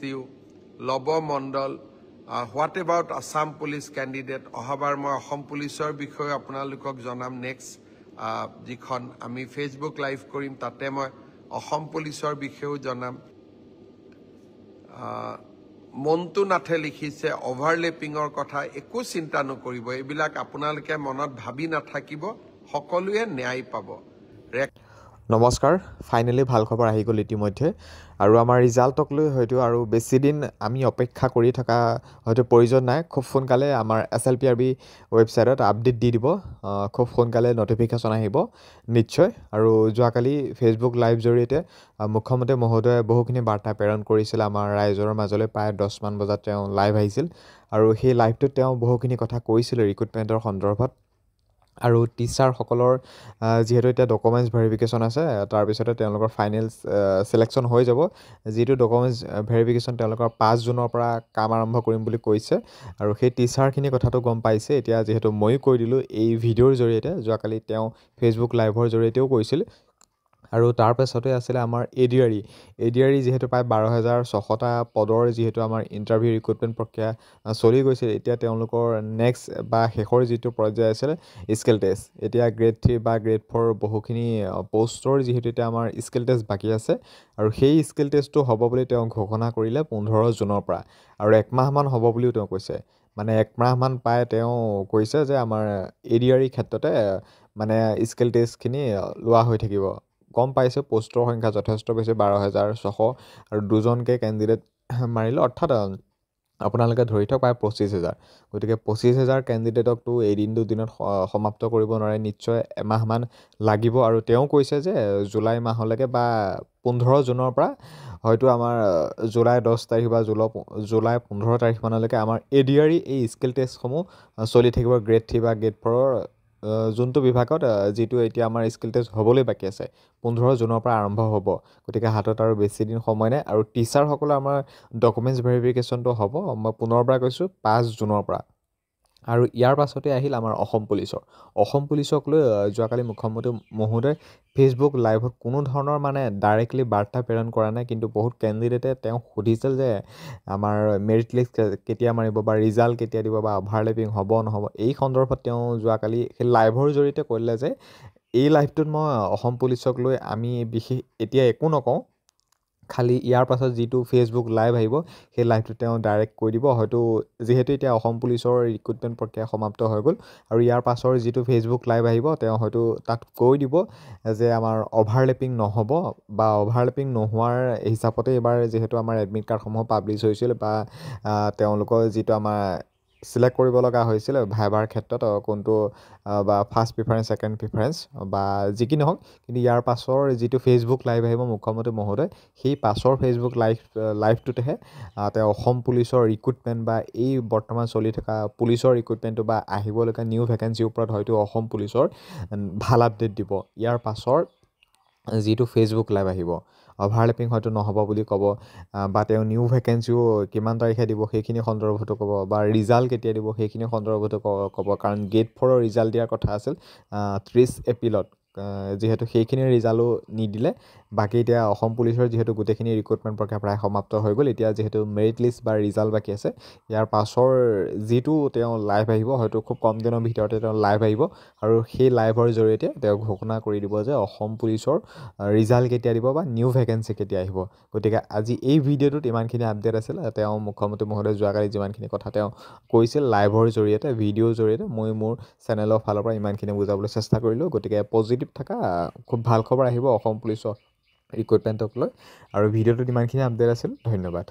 U লব Mondal what about Assam police candidate অহাবাৰ মই অসম পুলিচৰ বিষয়ে আপোনালোকক জনাম নেক্সট যিখন আমি ফেচবুক লাইভ কৰিম তাতে মই অসম পুলিচৰ বিষয়েও জনাম মন্তু নাথে লিখিছে অভাৰলেপিঙৰ কথা একো চিন্তা নকৰিব এইবিলাক আপোনালোকে মনত ভাবি নাথাকিব সকলোৱে ন্যায় পাব নমস্কাৰ ফাইনালি ভাল খবৰ আহি গ'ল ইতিমধ্যে আৰু আমাৰ ৰিজাল্টক লৈ হয়তো আৰু বেছি দিন আমি অপেক্ষা কৰি থকা হয়তো প্ৰয়োজন নাই খুব সোনকালে আমাৰ SLPRB ৱেবছাইটত আপডেট দি দিব খুব সোনকালে নটিফিকেশ্যন আহিব নিশ্চয় আৰু যোৱাকালি ফেচবুক লাইভ জৰিয়তে মুখ্যমন্ত্ৰী মহোদয়ে বহুখিনি বাৰ্তা প্ৰেৰণ কৰিছিল আমাৰ ৰাইজৰ মাজলৈ প্ৰায় 10 মান বজাত তেওঁ লাইভ আহিছিল আৰু সেই লাইভটোত তেওঁ বহুখিনি কথা কৈছিল ৰিক্ৰুটমেণ্টৰ সন্দৰ্ভত আৰু টিচাৰসকলৰ যেহেতু এটা ডকুমেণ্টছ ভেৰিফিকেশ্যন আছে তাৰ পিছতে তেওঁলোকৰ ফাইনেল সিলেকশ্যন হৈ যাব যেটো ডকুমেণ্টছ ভেৰিফিকেশ্যন তেওঁলোকৰ 5 জুনৰ পৰা কাম আৰম্ভ কৰিম বুলি কৈছে আৰু সেই টিচাৰখিনি কথাটো গম পাইছে এতিয়া যেহেতু মই কৈ দিলো এই ভিডিঅ'ৰ জৰিয়তে যোৱাকালি তেওঁ ফেচবুক লাইভৰ জৰিয়তেও কৈছিল আৰু তাৰ পাছতে আছিল আমাৰ এডিআৰই যেহেতু প্ৰায় 12600টা পদৰ যেহেতু আমাৰ ইন্টাৰভিউ ৰিক্ৰুটমেণ্ট প্ৰক্ৰিয়া চলি গৈছিল এতিয়া তেওঁলোকৰ নেক্সট বা শেষৰ যেটো পৰ্যায় আছিল স্কিল টেষ্ট এতিয়া গ্ৰেড 3 বা গ্ৰেড 4 বহুখিনি পোষ্টৰ যেহেতু এতিয়া আমাৰ স্কিল টেষ্ট বাকি আছে আৰু সেই স্কিল টেষ্টটো হ'ব বুলি তেওঁ ঘোষণা কৰিলে 15 জুনৰ পৰা আৰু একমাহ মান হ'ব বুলিও তেওঁ কৈছে মানে একমাহ মান পায় তেওঁ কৈছে যে আমাৰ এডিআৰই ক্ষেত্ৰতে মানে স্কিল টেষ্টখিনি লোৱা হৈ থাকিব কম পাইছে পোষ্টৰ সংখ্যা যথেষ্ট বেছি 12600 আৰু দুজনকে ক্যান্ডিডেট মাৰিলে অৰ্থাৎ আপোনালোকে ধৰি থক প্ৰায় 25000 গতিকে 25000 ক্যান্ডিডেটকটো এদিন দুদিনত সমাপ্ত কৰিব নোৱাৰে নিশ্চয় এমাহ মান লাগিব আৰু তেওঁ কৈছে যে জুলাই মাহলৈকে বা 15 জুনৰ পৰা হয়তো আমাৰ জুলাই 10 তাৰিখ বা জুলাই 15 তাৰিখ মানলৈকে আমাৰ এডিআৰই এই স্কিল টেষ্টসমূহ চলি থাকিব গ্ৰেড 3 বা গ্ৰেড 4ৰ যোনটো বিভাগত যেটো এতিয়া আমাৰ স্কিল টেষ্ট হ'বলৈ বাকি আছে 15 জুনৰ পৰা আৰম্ভ হ'ব গতিকে হাতত আৰু বেছি দিন সময় নাই আৰু টিচাৰ সকল আমাৰ ডকুমেণ্টছ ভেৰিফিকেশ্যনটো হ'ব মই পুনৰবাৰ কৈছো 5 জুনৰ পৰা আৰু ইয়াৰ পাছতে আহিল আমাৰ অসম পুলিচক লৈ যোৱাকালি মুখ্যমন্ত্ৰী মহোদয় ফেচবুক লাইভত কোনো ধৰণৰ মানে ডাইৰেক্টলি বাৰ্তা প্ৰেৰণ কৰা নাই কিন্তু বহুত ক্যান্ডিডেটে তেওঁ সুধিছিল যে আমাৰ মেৰিট লিষ্ট কেতিয়া মাৰিব বা ৰিজাল্ট কেতিয়া দিব বা অভাৰলেপিং হ'ব নহব এই সন্দৰ্ভত তেওঁ যোৱাকালি সেই লাইভৰ জৰিয়তে কৈলে যে এই লাইভটোত মই অসম পুলিচক লৈ আমি বিশেষ এতিয়া একো নকওঁ খালি ইয়াৰ পাছত যেটো ফেচবুক লাইভ আহিব সেই লাইভটো তেওঁ ডাইৰেক্ট কৈ দিব হয়তো যেহেতু এতিয়া অসম পুলিচৰ ৰিক্ৰুটমেণ্ট প্ৰক্ৰিয়া সমাপ্ত হৈ গ'ল আৰু ইয়াৰ পাছৰ যেটো ফেচবুক লাইভ আহিব তেওঁ হয়তো তাত কৈ দিব যে আমাৰ অভাৰলেপিং নহব বা অভাৰলেপিং নোহোৱাৰ হিচাপতে এবাৰ যেহেতু আমাৰ এডমিট কাৰ্ডসমূহ পাবলিছ হৈছিল বা তেওঁলোকৰ যেটো আমাৰ সিলেক্ট কৰিব লগা হৈছিল ভাইবাৰ ক্ষেত্ৰত কোনটো বা ফাৰ্স্ট প্ৰিফাৰেন্স সেকেন্ড প্ৰিফাৰেন্স বা যিকি নহওক কিন্তু ইয়াৰ পাছৰ যেটো ফেচবুক লাইভ আহিব মুখ্যমন্ত্ৰী মহোদয় সেই পাছৰ ফেচবুক লাইভটোতেহে তেওঁ অসম পুলিচৰ ৰিক্ৰুটমেণ্ট বা এই বৰ্তমান চলি থকা পুলিচৰ ৰিক্ৰুটমেণ্টটো বা আহিবলগা নিউ ভেকেন্সিৰ ওপৰত হয়তো অসম পুলিচৰ ভাল আপডেট দিব ইয়াৰ পাছৰ যেটো ফেচবুক লাইভ আহিব অভাৰলেপিং হয়তো নহব বুলি ক'ব বা তেওঁ নিউ ভেকেন্সিও কিমান তাৰিখে দিব সেইখিনি সন্দৰ্ভতো ক'ব বা ৰিজাল্ট কেতিয়া দিব সেইখিনি সন্দৰ্ভতো ক'ব কাৰণ গ্ৰেড 4ৰ ৰিজাল্ট দিয়াৰ কথা আছিল 30 এপ্ৰিলত যেহেতু সেইখিনি ৰিজাল্টও নিদিলে বাকি এতিয়া অসম পুলিচৰ যেহেতু গোটেইখিনি ৰিক্ৰুটমেণ্ট প্ৰক্ৰিয়া প্ৰায় সমাপ্ত হৈ গ'ল এতিয়া যেহেতু মেৰিট লিষ্ট বা ৰিজাল্ট বাকি আছে ইয়াৰ পাছৰ যেটো তেওঁ লাইভ আহিব হয়তো খুব কম দিনৰ ভিতৰতে তেওঁ লাইভ আহিব আৰু সেই লাইভৰ জৰিয়তে তেওঁ ঘোষণা কৰি দিব যে অসম পুলিচৰ ৰিজাল্ট কেতিয়া দিব বা নিউ ভেকেন্সি কেতিয়া আহিব গতিকে আজি এই ভিডিঅ'টোত ইমানখিনি আপডেট আছিল তেওঁ মুখ্যমন্ত্ৰী মহোদয় যোৱাকালি যিমানখিনি কথা তেওঁ কৈছিল লাইভৰ জৰিয়তে ভিডিঅ'ৰ জৰিয়তে মই মোৰ চেনেলৰ ফালৰ পৰা ইমানখিনি বুজাবলৈ চেষ্টা কৰিলো গতিকে পজিটিভ থাকা খুব ভাল খবৰ আহিব অসম পুলিচৰ ৰিক্ৰুটমেণ্টক লৈ আৰু ভিডিঅ'টোত ইমানখিনি আপডেট আছিল ধন্যবাদ